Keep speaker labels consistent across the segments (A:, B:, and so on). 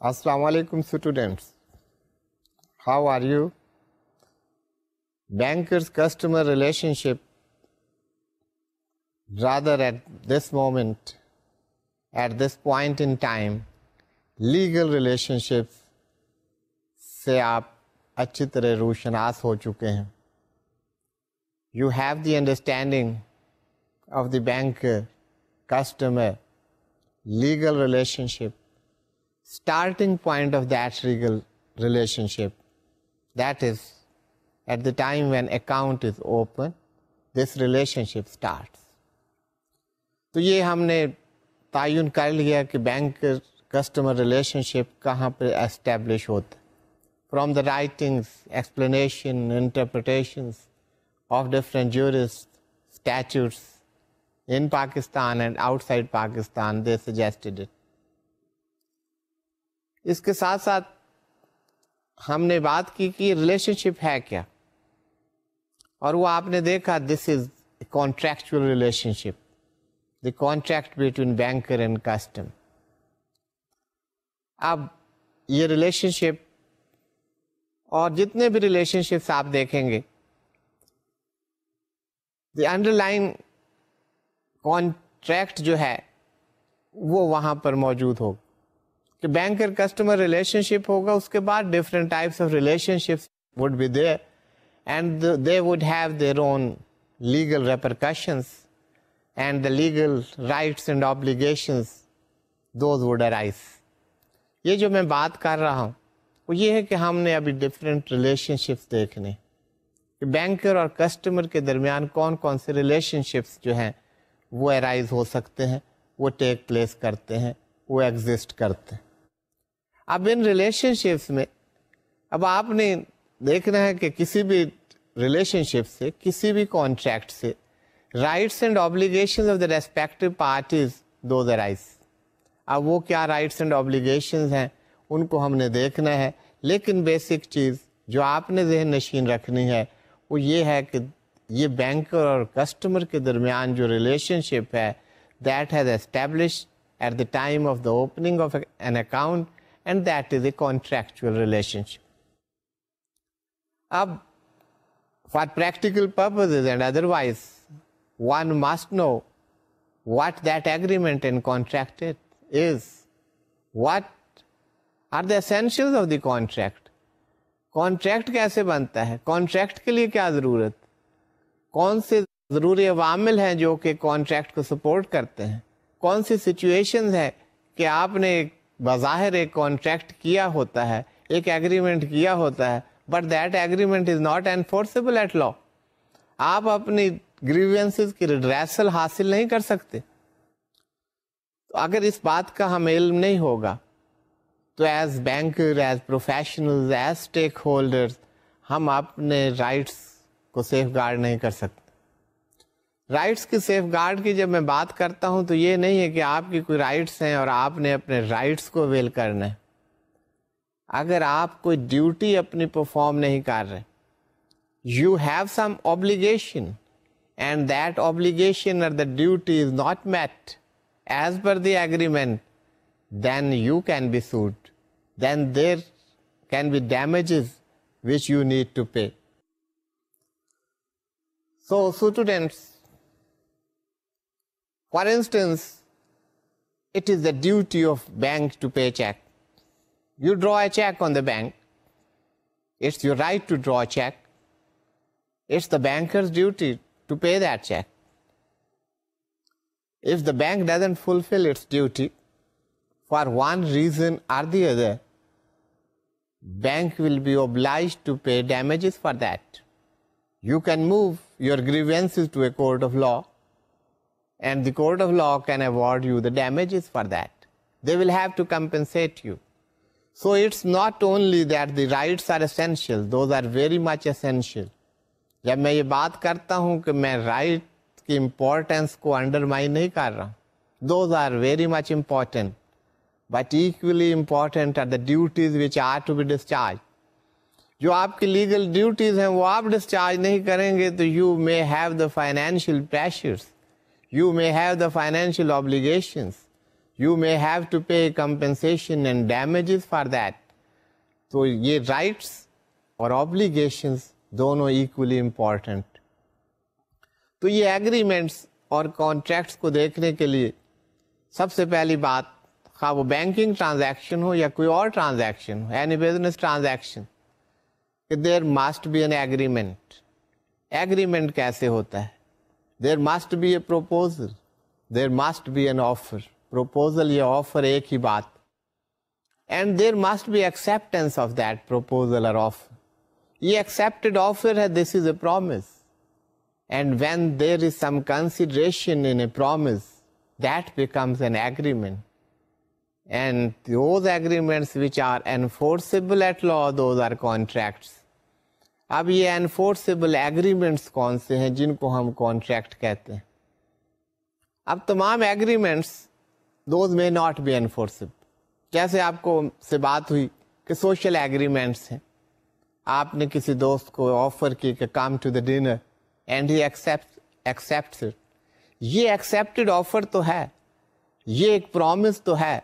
A: Assalamu alaikum students. How are you? Bankers customer relationship, rather at this moment, at this point in time, legal relationships سے آپ اچھی طرح روشناس ہو چکے ہیں. You have the understanding of the banker customer legal relationship. Starting point of that legal relationship, that is at the time when account is open, this relationship starts. تو یہ ہم نے تعین کر لیا کہ بینک کسٹمر ریلیشنشپ کہاں پہ اسٹیبلش ہوتا ہے. From the writings, explanation, interpretations of different jurists, statutes in Pakistan and outside Pakistan, they suggested it. اس کے ساتھ ساتھ ہم نے بات کی کہ ریلیشن شپ ہے کیا، اور وہ آپ نے دیکھا this is a contractual relationship, the contract between banker and customer. اب یہ ریلیشن شپ اور جتنے بھی ریلیشن شپس آپ دیکھیں گے، دی انڈر لائن کانٹریکٹ جو ہے وہ وہاں پر موجود ہوگا کہ بینکر کسٹمر ریلیشن شپ ہوگا. اس کے بعد different types of relationships would be there and they would have their own legal repercussions and the legal rights and obligations those would arise. یہ جو میں بات کر رہا ہوں وہ یہ ہے کہ ہم نے ابھی ڈفرینٹ ریلیشن شپس دیکھنے کہ بینکر اور کسٹمر کے درمیان کون کون سے ریلیشن شپس جو ہیں وہ ارائز ہو سکتے ہیں، وہ ٹیک پلیس کرتے ہیں، وہ ایگزسٹ کرتے ہیں. اب ان ریلیشن شپس میں اب آپ نے دیکھنا ہے کہ کسی بھی ریلیشن شپ سے، کسی بھی کانٹریکٹ سے rights and obligations of the respective parties those arise. اب وہ کیا رائٹس اینڈ آبلیگیشنز ہیں ان کو ہم نے دیکھنا ہے، لیکن بیسک چیز جو آپ نے ذہن نشین رکھنی ہے وہ یہ ہے کہ یہ بینکر اور کسٹمر کے درمیان جو ریلیشن شپ ہے that has established at the time of the opening of an account, and that is a contractual relationship. Ab, for practical purposes and otherwise, one must know what that agreement and contract is. What are the essentials of the contract? Contract کیسے بنتا ہے؟ Contract کے لیے کیا ضرورت؟ کون سے ضروری عوامل ہیں جو کہ contract کو سپورٹ کرتے ہیں؟ کون سی سچویشنز ہے کہ آپ نے بظاہر ایک کانٹریکٹ کیا ہوتا ہے، ایک ایگریمنٹ کیا ہوتا ہے، but that agreement is not enforceable at law. آپ اپنی گریوینسز کی ریڈریسل حاصل نہیں کر سکتے. تو اگر اس بات کا ہمیں علم نہیں ہوگا تو as banker, as professionals, as stake holders ہم اپنے رائٹس کو سیف گارڈ نہیں کر سکتے. رائٹس کی سیف گارڈ کی جب میں بات کرتا ہوں تو یہ نہیں ہے کہ آپ کی کوئی رائٹس ہیں اور آپ نے اپنے رائٹس کو اویل کرنا ہے. اگر آپ کوئی ڈیوٹی اپنی پرفارم نہیں کر رہے، you have some obligation and that obligation or the duty is not met as per the agreement, then you can be sued. Then there can be damages which you need to pay. So students, for instance, it is the duty of bank to pay check. You draw a check on the bank. It's your right to draw a check. It's the banker's duty to pay that check. If the bank doesn't fulfill its duty for one reason or the other, bank will be obliged to pay damages for that. You can move your grievances to a court of law, and the court of law can award you the damages for that. They will have to compensate you. So it's not only that the rights are essential, those are very much essential. جب میں یہ بات کرتا ہوں کہ میں right کی importance کو انڈرمائن نہیں کر رہا ہوں. Those are very much important, but equally important are the duties which are to be discharged. جو آپ کی لیگل ڈیوٹیز ہیں وہ آپ ڈسچارج نہیں کریں گے تو you may have the financial pressures, you may have the financial obligations, You may have to pay compensation and damages for that. تو یہ رائٹس اور obbligations دونوں equally important. تو یہ ایگریمنٹس اور کانٹریکٹس کو دیکھنے کے لیے سب سے پہلی بات، خواہ وہ بینکنگ ٹرانزیکشن ہو یا کوئی اور ٹرانزیکشن ہو، اینی بزنس ٹرانزیکشن، کہ there must be an agreement. Agreement کیسے ہوتا ہے؟ There must be a proposal, there must be an offer. Proposal یا آفر ایک ہی بات. And there must be acceptance of that proposal or offer. یہ accepted offer ہے، this is a promise. And when there is some consideration in a promise, that becomes an agreement. And those agreements which are enforceable at law, those are contracts. اب یہ enforceable agreements کون سے ہیں جن کو ہم contract کہتے ہیں؟ اب تمام agreements, those may not be enforceable. جیسے آپ کو سے بات ہوئی کہ social agreements ہیں. آپ نے کسی دوست کو آفر کی کہ come to the dinner and he accepts it. یہ accepted offer تو ہے، یہ ایک promise تو ہے،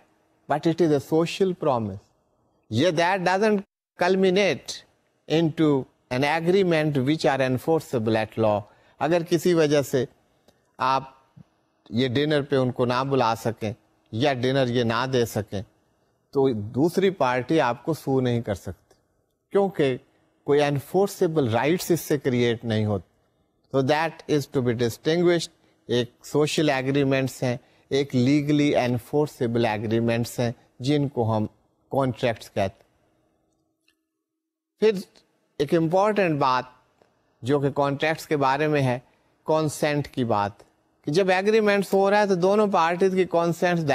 A: but it is a social promise. یہ that doesn't culminate into an agreement which are enforceable at law. اگر کسی وجہ سے آپ یہ ڈنر پہ ان کو نہ بلا سکیں یا ڈنر یہ نہ دے سکیں تو دوسری پارٹی آپ کو سو نہیں کر سکتی، کیونکہ کوئی انفورسیبل رائٹس اس سے کریٹ نہیں ہوتے. So that is to be distinguished. ایک سوشل ایگریمنٹس ہیں، ایک لیگلی انفورسیبل ایگریمنٹس ہیں جن کو ہم کانٹریکٹس کہتے ہیں. پھر ایک امپورٹنٹ بات جو کہ کانٹریکٹس کے بارے میں ہے، کانسینٹ کی بات، کہ جب ایگریمنٹس ہو رہا ہے تو دونوں پارٹیز کی consent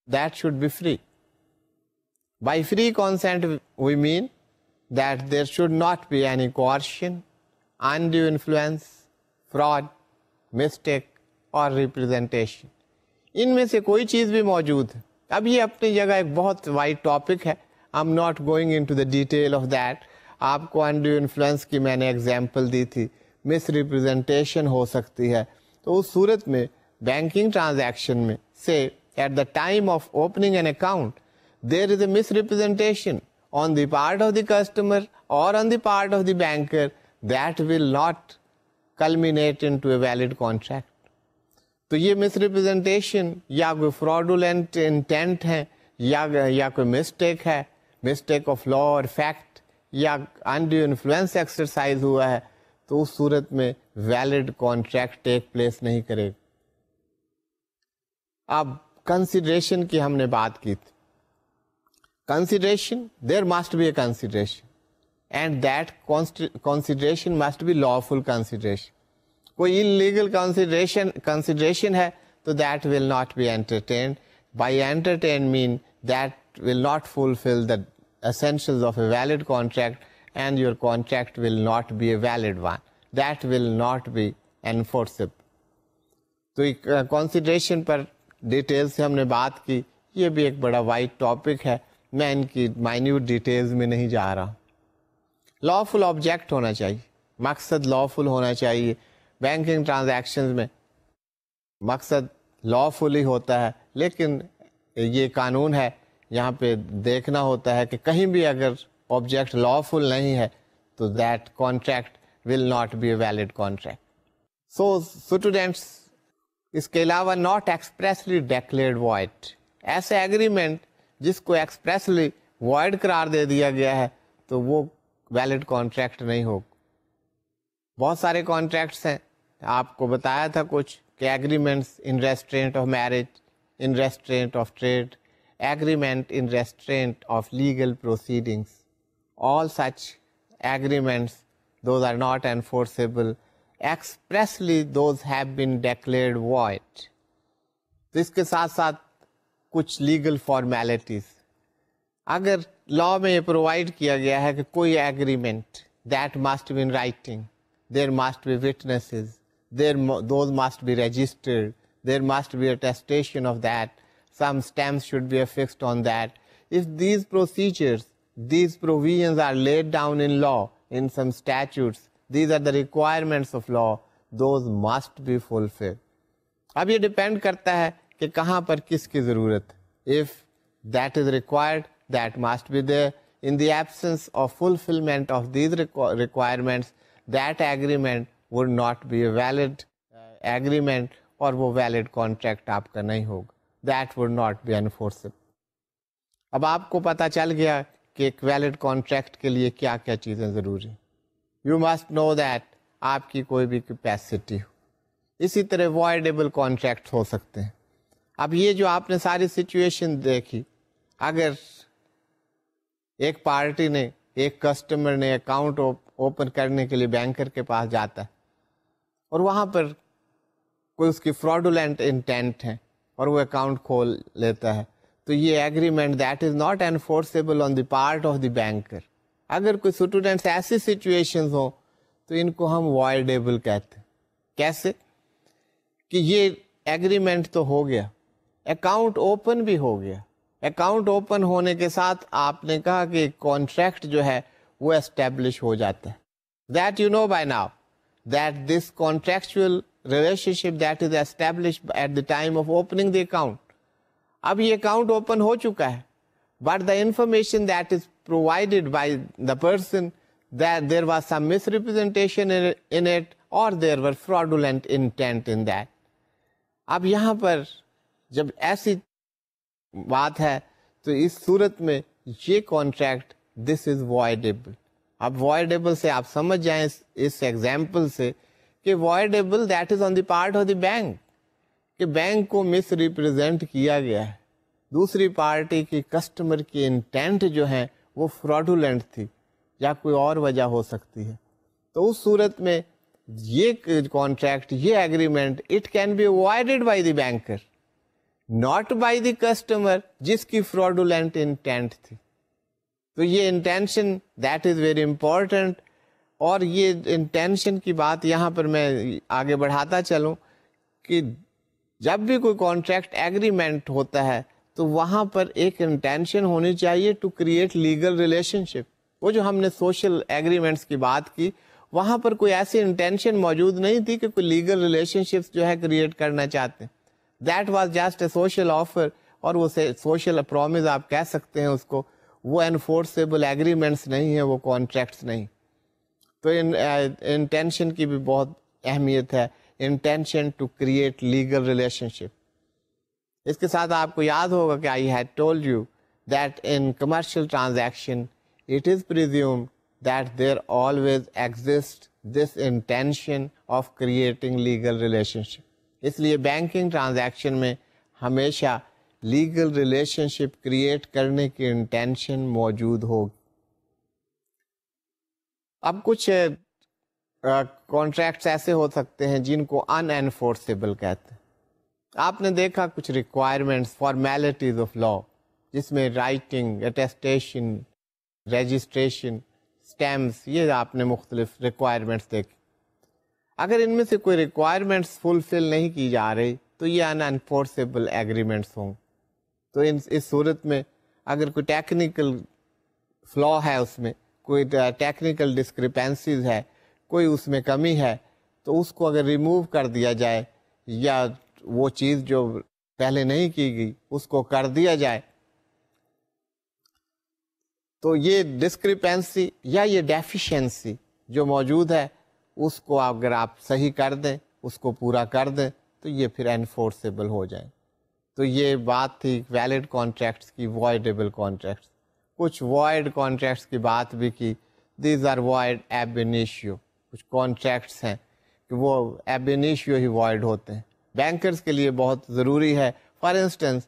A: that should be free. By free consent we mean that there should not be any coercion, undue influence, fraud, mistake or representation. ان میں سے کوئی چیز بھی موجود ہے. اب یہ اپنی جگہ ایک بہت وائڈ ٹاپک ہے. I am not going into the detail of that. آپ کو انڈیو انفلوئنس کی میں نے ایگزامپل دی تھی، مس ریپرزینٹیشن ہو سکتی ہے. تو اس صورت میں بینکنگ ٹرانزیکشن میں سے at the time of opening an account there is a misrepresentation on the part of the customer اور on the part of the banker, that will not culminate into a valid contract. تو یہ مس representation یا کوئی fraudulent intent ہے یا کوئی mistake ہے، mistake of law اور فیکٹ، یا undue influence ایکسرسائز ہوا ہے، تو اس صورت میں ویلڈ کانٹریکٹ ٹیک پلیس نہیں کرے گا. اب کنسیڈریشن کی ہم نے بات کی تھی. Consideration, there must be a consideration and that consideration must be lawful consideration. کوئی illegal consideration ہے تو that will not be entertained. By entertain mean that will not fulfill the essentials of a valid contract and your contract will not be a valid one. That will not be enforceable. تو consideration پر detail سے ہم نے بات کی. یہ بھی ایک بڑا وائڈ ٹاپک ہے، میں ان کی مائنیوٹ ڈیٹیلز میں نہیں جا رہا. لافل آبجیکٹ ہونا چاہیے، مقصد لافل ہونا چاہیے. بینکنگ ٹرانزیکشنز میں مقصد لافل ہی ہوتا ہے، لیکن یہ قانون ہے، یہاں پہ دیکھنا ہوتا ہے کہ کہیں بھی اگر آبجیکٹ لافل نہیں ہے تو that contract will not be a valid contract. So students, اس کے علاوہ ناٹ ایکسپریسلی ڈیکلیئرڈ وائڈ، ایسے ایگریمنٹ جس کو ایکسپریسلی وائڈ قرار دے دیا گیا ہے تو وہ ویلڈ کانٹریکٹ نہیں ہوگا. بہت سارے کانٹریکٹس ہیں، آپ کو بتایا تھا کچھ کہ agreements in restraint of marriage, in restraint of trade, agreement in restraint of legal proceedings. All such agreements those are not enforceable expressly, those have been declared void. تو اس کے ساتھ ساتھ کچھ لیگل فارمیلٹیز. اگر لا میں یہ پرووائڈ کیا گیا ہے کہ کوئی agreement that must be in writing, there must be witnesses, those must be registered, there must be attestation of that, some stamps should be affixed on that. If these procedures, these provisions are laid down in law, in some statutes, these are the requirements of law, those must be fulfilled. اب یہ depend کرتا ہے کہ کہاں پر کس کی ضرورت ہے. if that is required, that must be there. In the absence of fulfillment of these requirements, that agreement would not be a valid agreement, اور وہ ویلڈ کانٹریکٹ آپ کا نہیں ہوگا. That would not be enforceable. اب آپ کو پتا چل گیا کہ ایک ویلڈ کانٹریکٹ کے لیے کیا کیا چیزیں ضروری. یو مسٹ نو دیٹ آپ کی کوئی بھی کیپیسٹی ہو. اسی طرح وائڈیبل کانٹریکٹ ہو سکتے ہیں. اب یہ جو آپ نے ساری سچویشن دیکھی, اگر ایک پارٹی نے, ایک کسٹمر نے اکاؤنٹ اوپن کرنے کے لیے بینکر کے پاس جاتا ہے اور وہاں پر کوئی اس کی فراڈولنٹ انٹینٹ ہے اور وہ اکاؤنٹ کھول لیتا ہے, تو یہ agreement that is not enforceable on the part of the banker. اگر کوئی اسٹوڈینٹس ایسی سچویشنز ہوں تو ان کو ہم وائڈیبل کہتے ہیں. کیسے کہ یہ ایگریمنٹ تو ہو گیا, اکاؤنٹ اوپن بھی ہو گیا, اکاؤنٹ اوپن ہونے کے ساتھ آپ نے کہا کہ کانٹریکٹ جو ہے وہ اسٹیبلش ہو جاتا ہے. That you know by now that this contractual relationship that is established at the time of opening the account. اب یہ اکاؤنٹ اوپن ہو چکا ہے, but the information that is provided by the person, that there was some misrepresentation in it or there were fraudulent intent in that. اب یہاں پر جب ایسی بات ہے تو اس صورت میں یہ کانٹریکٹ this is voidable. اب voidable سے آپ سمجھ جائیں اس ایگزامپل سے کہ voidable that is on the part of the bank, کہ بینک کو مس ریپرزینٹ کیا گیا ہے, دوسری پارٹی کی کسٹمر کی انٹینٹ جو ہے وہ فراڈولنٹ تھی یا کوئی اور وجہ ہو سکتی ہے. تو اس صورت میں یہ کانٹریکٹ, یہ agreement it can be avoided by the banker, not by the customer جس کی فراڈولنٹ انٹینٹ تھی. تو یہ intention that is very important. اور یہ انٹینشن کی بات یہاں پر میں آگے بڑھاتا چلوں کہ جب بھی کوئی کانٹریکٹ ایگریمنٹ ہوتا ہے تو وہاں پر ایک انٹینشن ہونی چاہیے ٹو کریٹ لیگل ریلیشن شپ. وہ جو ہم نے سوشل ایگریمنٹس کی بات کی, وہاں پر کوئی ایسی انٹینشن موجود نہیں تھی کہ کوئی لیگل ریلیشن شپس جو ہے کریٹ کرنا چاہتے ہیں. That was just a social offer, اور وہ سوشل پرومس آپ کہہ سکتے ہیں اس کو. وہ انفورسیبل ایگریمنٹس نہیں ہیں, وہ کانٹریکٹس نہیں. تو انٹینشن کی بھی بہت اہمیت ہے, intention to create legal relationship. اس کے ساتھ آپ کو یاد ہوگا کہ I had told you that in commercial transaction it is presumed that there always exist this intention of creating legal relationship. اس لیے بینکنگ ٹرانزیکشن میں ہمیشہ لیگل ریلیشن شپ کریٹ کرنے کی انٹینشن موجود ہوگی. اب کچھ کانٹریکٹس ایسے ہو سکتے ہیں جن کو ان انفورسیبل کہتے ہیں. آپ نے دیکھا کچھ ریکوائرمنٹس, فارمیلٹیز آف لا, جس میں رائٹنگ, اٹیسٹیشن, رجسٹریشن, اسٹیمپس, یہ آپ نے مختلف ریکوائرمنٹس دیکھی. اگر ان میں سے کوئی ریکوائرمنٹس فلفل نہیں کی جا رہی تو یہ ان انفورسیبل ایگریمنٹس ہوں. تو اس صورت میں اگر کوئی ٹیکنیکل فلا ہے, اس میں کوئی ٹیکنیکل ڈسکرپینسیز ہے, کوئی اس میں کمی ہے, تو اس کو اگر ریموو کر دیا جائے یا وہ چیز جو پہلے نہیں کی گئی اس کو کر دیا جائے, تو یہ ڈسکرپینسی یا یہ ڈیفیشنسی جو موجود ہے اس کو اگر آپ صحیح کر دیں, اس کو پورا کر دیں, تو یہ پھر انفورسیبل ہو جائیں. تو یہ بات تھی ویلڈ کانٹریکٹس کی, وائڈیبل کانٹریکٹس. کچھ وائڈ کانٹریکٹس کی بات بھی کی, دیز آر وائڈ ایب انیشیو. کچھ کانٹریکٹس ہیں کہ وہ ایب انیشیو ہی وائڈ ہوتے ہیں, بینکرز کے لیے بہت ضروری ہے. For instance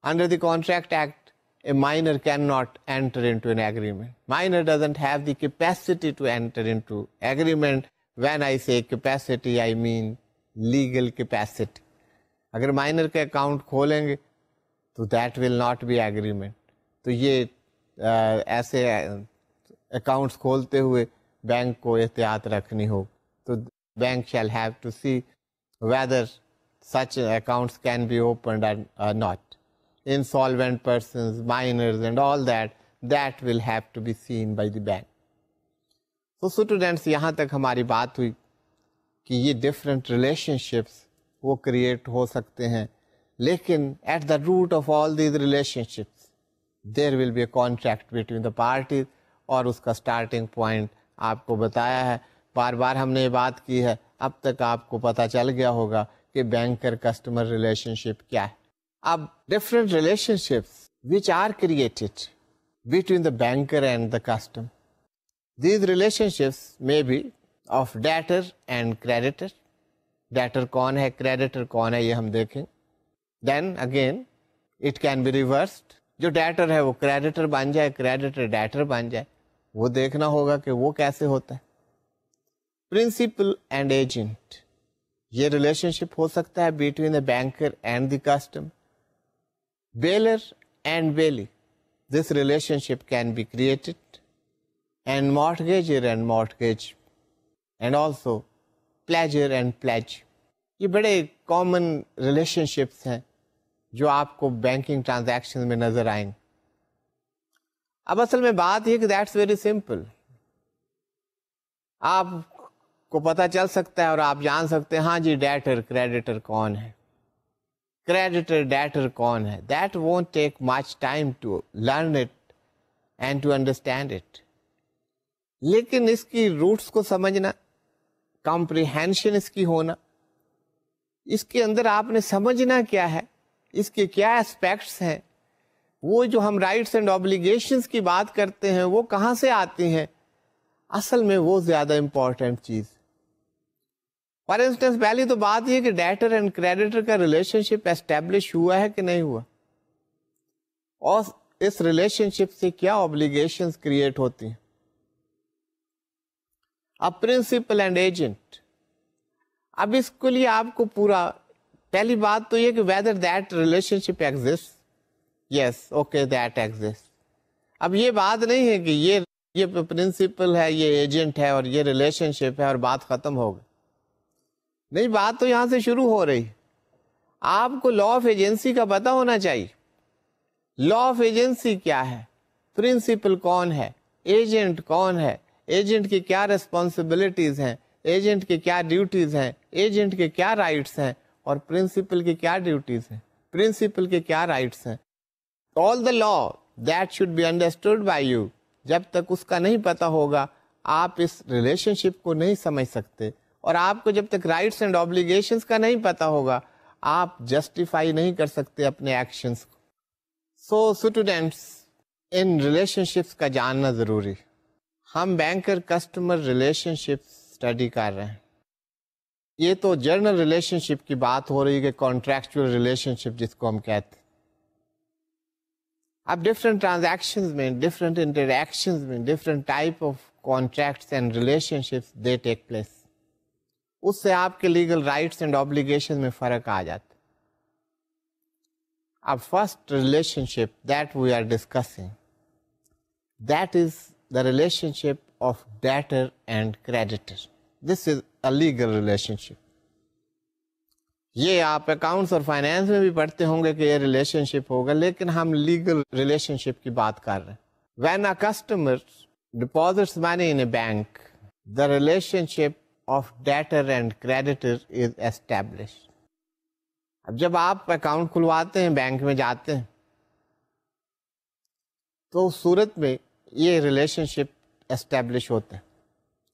A: under the contract act a minor cannot enter into an agreement. Minor doesn't have the capacity to enter into agreement. When I say capacity, I mean legal capacity. اگر minor کے account کھولیں گے تو that will not be agreement. تو یہ ایسے accounts کھولتے ہوئے بینک کو احتیاط رکھنی ہو. تو bank shall have to see whether such accounts can be opened or not. Insolvent persons, minors and all that will have to be seen by the bank. So students, یہاں تک ہماری بات ہوئی کہ یہ ڈفرینٹ ریلیشن شپس وہ create ہو سکتے ہیں لیکن at the root of all these relationships there will be a contract between the parties, اور اس کا اسٹارٹنگ پوائنٹ آپ کو بتایا ہے, بار بار ہم نے یہ بات کی ہے, اب تک آپ کو پتہ چل گیا ہوگا کہ بینکر کسٹمر ریلیشن شپ کیا ہے. اب different relation ships which are created between the banker and the customer. These relationships may be of debtor and creditor. Debtor کون ہے, creditor کون ہے, یہ ہم دیکھیں. Then again it can be reversed. جو debtor ہے وہ creditor بن جائے, creditor debtor بن جائے, وہ دیکھنا ہوگا کہ وہ کیسے ہوتا ہے. Principal and agent, یہ relationship ہو سکتا ہے between the banker and the customer. Bailor and bailee, this relationship can be created, and mortgager and mortgage, and also pledger and pledge. یہ بڑے کامن ریلیشن شپس ہیں جو آپ کو بینکنگ ٹرانزیکشن میں نظر آئیں گے. اب اصل میں بات یہ کہ دیٹس ویری سمپل. آپ کو پتہ چل سکتا ہے اور آپ جان سکتے ہیں ہاں جی ڈیٹر کریڈیٹر کون ہے, کریڈیٹر ڈیٹر کون ہے. That won't take much time to learn it and to understand it. لیکن اس کی روٹس کو سمجھنا, کمپریہینشن اس کی ہونا, اس کے اندر آپ نے سمجھنا کیا ہے, اس کے کیا اسپیکٹس ہیں, وہ جو ہم رائٹس اینڈ آبلیگیشنس کی بات کرتے ہیں وہ کہاں سے آتی ہیں, اصل میں وہ زیادہ امپورٹنٹ چیز. فار انسٹنس پہلی تو بات یہ کہ ڈیٹر اینڈ کریڈیٹر کا ریلیشن شپ اسٹیبلش ہوا ہے کہ نہیں ہوا, اور اس ریلیشن شپ سے کیا آبلیگیشنز کریٹ ہوتی ہیں. اب پرنسپل اینڈ ایجنٹ, اب اس کے لیے آپ کو پورا پہلی بات تو یہ کہ whether that relation ship exist, yes okay that exist. اب یہ بات نہیں ہے کہ یہ پرنسپل ہے, یہ ایجنٹ ہے اور یہ ریلیشن شپ ہے اور بات ختم ہو گئی. نہیں, بات تو یہاں سے شروع ہو رہی. آپ کو لا آف ایجنسی کا پتہ ہونا چاہیے. لا آف ایجنسی کیا ہے, پرنسپل کون ہے, ایجنٹ کون ہے, ایجنٹ کی کیا ریسپانسبلٹیز ہیں, ایجنٹ کی کیا ڈیوٹیز ہیں, ایجنٹ کے کیا رائٹس ہیں, اور پرنسپل کی کیا ڈیوٹیز ہیں, پرنسپل کے کیا رائٹس ہیں. All the law that should be understood by you. جب تک اس کا نہیں پتا ہوگا آپ اس ریلیشن شپ کو نہیں سمجھ سکتے, اور آپ کو جب تک رائٹس اینڈ آبلیگیشنز کا نہیں پتا ہوگا آپ جسٹیفائی نہیں کر سکتے اپنے ایکشنز کو. So students, in relation ships کا جاننا ضروری. ہم بینکر کسٹمر ریلیشن شپ اسٹڈی کر رہے ہیں. یہ تو جرنل ریلیشن شپ کی بات ہو رہی ہے کہ کانٹریکچوئل ریلیشن شپ جس کو ہم کہتے ہیں. اب ڈفرینٹ ٹرانزیکشنز میں, ڈفرینٹ انٹریکشنز میں, different type of contracts and relationships they take place. اس سے آپ کے لیگل رائٹس اینڈ آبلیگیشن میں فرق آ جاتا. اب first relationship that we are discussing, that is the relationship of debtor and creditor. This is a legal relationship. یہ آپ اکاؤنٹس اور فائنینس میں بھی پڑھتے ہوں گے کہ یہ ریلیشن شپ ہوگا, لیکن ہم لیگل ریلیشن شپ کی بات کر رہے ہیں. When a customer deposits money in a bank, the relation ship of debtor and creditor is established. اب جب آپ اکاؤنٹ کھلواتے ہیں, بینک میں جاتے ہیں, تو اس صورت میں یہ ریلیشن شپ اسٹیبلش ہوتا ہے.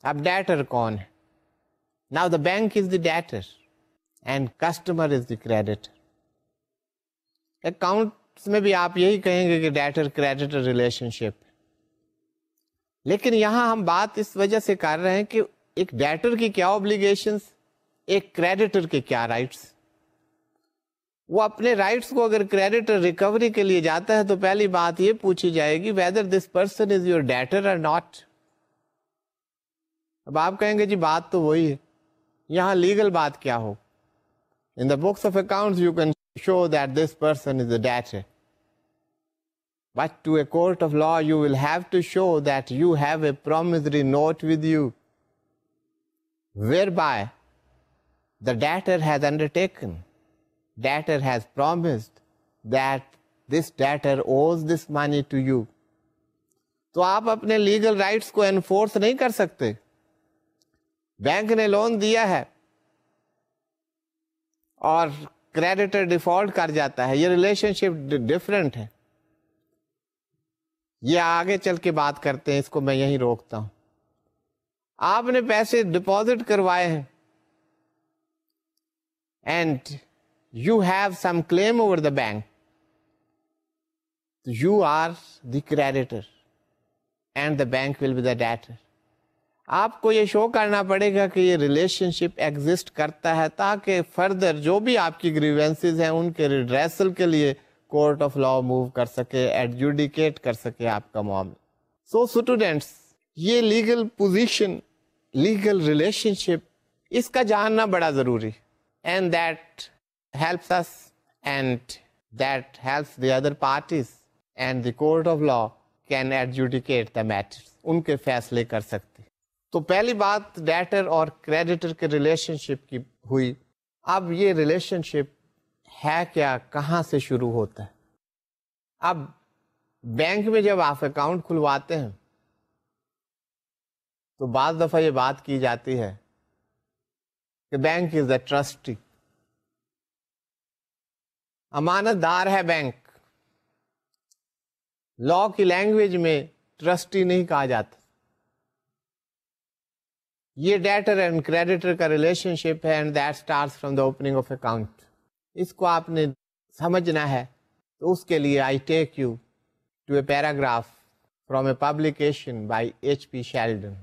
A: اب ڈیٹر کون ہے؟ Now the bank is the debtor and customer is the creditor. Accounts میں بھی آپ یہی کہیں گے کہ ڈیٹر کریڈیٹر ریلیشن شپ. لیکن یہاں ہم بات اس وجہ سے کر رہے ہیں کہ ایک ڈیٹر کی کیا اوبلیگیشنز, ایک کریڈیٹر کے کیا رائٹس. وہ اپنے رائٹس کو اگر کریڈیٹر ریکوری کے لیے جاتا ہے تو پہلی بات یہ پوچھی جائے گی whether this person is your debtor or not. اب آپ کہیں گے جی بات تو وہی ہے, یہاں لیگل بات کیا ہو. In the books of accounts you can show that this person is a debtor. But to a court of law you will have to show that you have a promissory note with you, whereby the debtor has undertaken, debtor has promised that this debtor owes this money to you. تو آپ اپنے legal rights کو enforce نہیں کر سکتے. Bank نے loan دیا ہے اور کریڈیٹر ڈیفالٹ کر جاتا ہے, یہ ریلیشن شپ ڈفرینٹ ہے. یہ آگے چل کے بات کرتے ہیں, اس کو میں یہیں روکتا ہوں. آپ نے پیسے ڈپازٹ کروائے ہیں and you have some claim over the bank, you are the creditor and the bank will be the debtor. آپ کو یہ شو کرنا پڑے گا کہ یہ ریلیشن شپ ایگزسٹ کرتا ہے, تاکہ فردر جو بھی آپ کی گریوینسز ہیں ان کے ریڈریسل کے لیے کورٹ آف لا موو کر سکے, ایڈجوڈیکیٹ کر سکے آپ کا معاملہ. سو اسٹوڈینٹس, یہ legal position, legal relationship, اس کا جاننا بڑا ضروری, and that helps us and that helps the other parties and the court of law can adjudicate the matter, ان کے فیصلے کر سکتے. تو پہلی بات ڈیٹر اور کریڈیٹر کے ریلیشن شپ کی ہوئی. اب یہ ریلیشن شپ ہے کیا, کہاں سے شروع ہوتا ہے؟ اب بینک میں جب آپ اکاؤنٹ کھلواتے ہیں تو بعض دفعہ یہ بات کی جاتی ہے کہ بینک از اے ٹرسٹی, امانت دار ہے بینک. لا کی لینگویج میں ٹرسٹی نہیں کہا جاتا. یہ ڈیٹر اینڈ کریڈیٹر کا ریلیشن شپ ہے, and that starts from the opening of account. اس کو آپ نے سمجھنا ہے, تو اس کے لیے I take you to a paragraph from a publication by H P Sheldon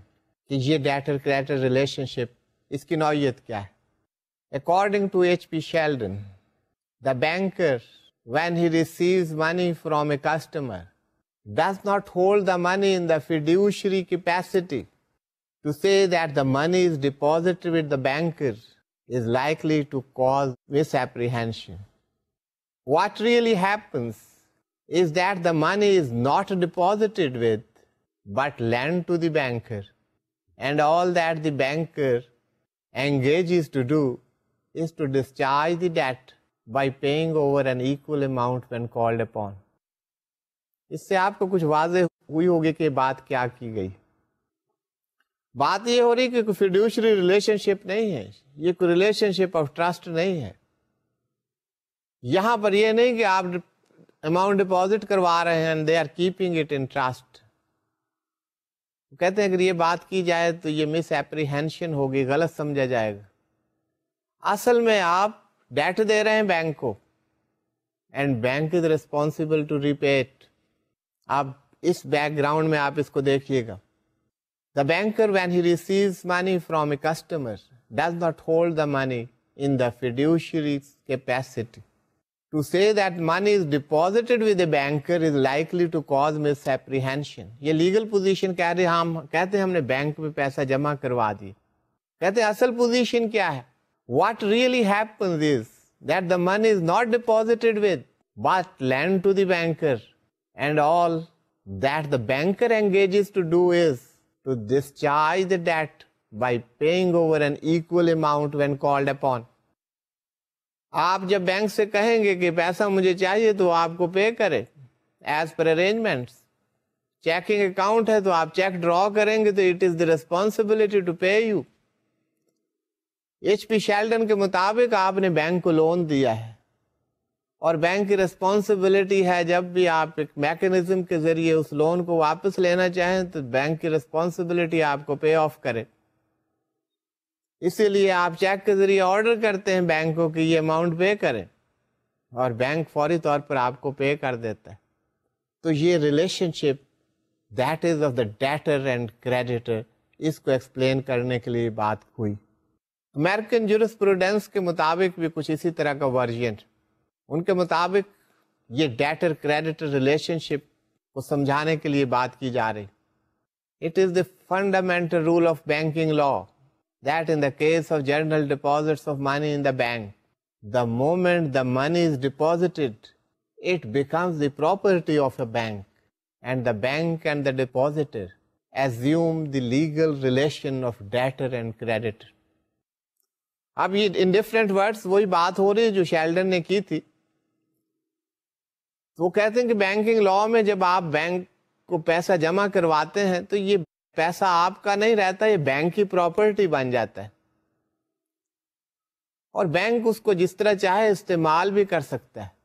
A: کہ یہ ڈیٹر کریڈیٹر ریلیشن شپ, اس کی نوعیت کیا ہے. According to H P Sheldon, the banker when he receives money from a customer does not hold the money in the fiduciary capacity to say that the money is deposited with the banker is likely to cause misapprehension. What really happens is that the money is not deposited with but lent to the banker, and all that the banker engages to do is to discharge the debt by paying over an equal amount when called upon. اس سے آپ کو کچھ واضح ہوئی ہوگی کہ بات کیا کی گئی. بات یہ ہو رہی کہ کوئی فیڈیوشری ریلیشن شپ نہیں ہے, یہ کوئی ریلیشن شپ آف ٹرسٹ نہیں ہے. یہاں پر یہ نہیں کہ آپ اماؤنٹ ڈپازٹ کروا رہے ہیں and they are keeping it in trust. کہتے ہیں اگر یہ بات کی جائے تو یہ مس اپریہینشن ہوگی, غلط سمجھا جائے گا. اصل میں آپ ڈیٹ دے رہے ہیں بینک کو, and bank is responsible to repay it. اب اس بیک گراؤنڈ میں آپ اس کو دیکھیے گا. The banker when he receives money from a customer does not hold the money in the fiduciary capacity to say that money is deposited with a banker is likely to cause misapprehension. یہ legal position کہہ رہے, ہم کہتے ہیں ہم نے bank میں پیسہ جمع کروا دی. کہتے ہیں اصل پوزیشن کیا ہے؟ What really happens is that the money is not deposited with but lent to the banker, and all that the banker engages to do is to discharge the debt by paying over an equal amount when called upon. آپ جب bank سے کہیں گے کہ پیسہ مجھے چاہیے تو آپ کو پے کرے as per arrangements. Checking account ہے تو آپ چیک ڈرا کریں گے تو it is the responsibility to pay you. H P Sheldon کے مطابق آپ نے بینک کو لون دیا ہے, اور بینک کی ریسپانسبلٹی ہے جب بھی آپ ایک میکینزم کے ذریعے اس لون کو واپس لینا چاہیں تو بینک کی ریسپانسبلٹی آپ کو پے آف کرے. اسی لیے آپ چیک کے ذریعے آرڈر کرتے ہیں بینک کو کہ یہ اماؤنٹ پے کریں, اور بینک فوری طور پر آپ کو پے کر دیتا ہے. تو یہ relationship that is of the debtor and creditor, اس کو ایکسپلین کرنے کے لیے بات ہوئی. امریکن جورسپروڈنس کے مطابق بھی کچھ اسی طرح کا ورژن. ان کے مطابق یہ ڈیٹر کریڈیٹر ریلیشن شپ کو سمجھانے کے لیے بات کی جا رہی. It is the fundamental rule of banking law that in the case of general deposits of money in the bank, the moment the money is deposited it becomes the property of a bank, and the bank and the depositor assume the legal relation of debtor and creditor. اب یہ ان different words وہی بات ہو رہی ہے جو Sheldon نے کی تھی. تو وہ کہتے ہیں کہ بینکنگ لا میں جب آپ بینک کو پیسہ جمع کرواتے ہیں تو یہ پیسہ آپ کا نہیں رہتا, یہ بینک کی پراپرٹی بن جاتا ہے. اور بینک اس کو جس طرح چاہے استعمال بھی کر سکتا ہے.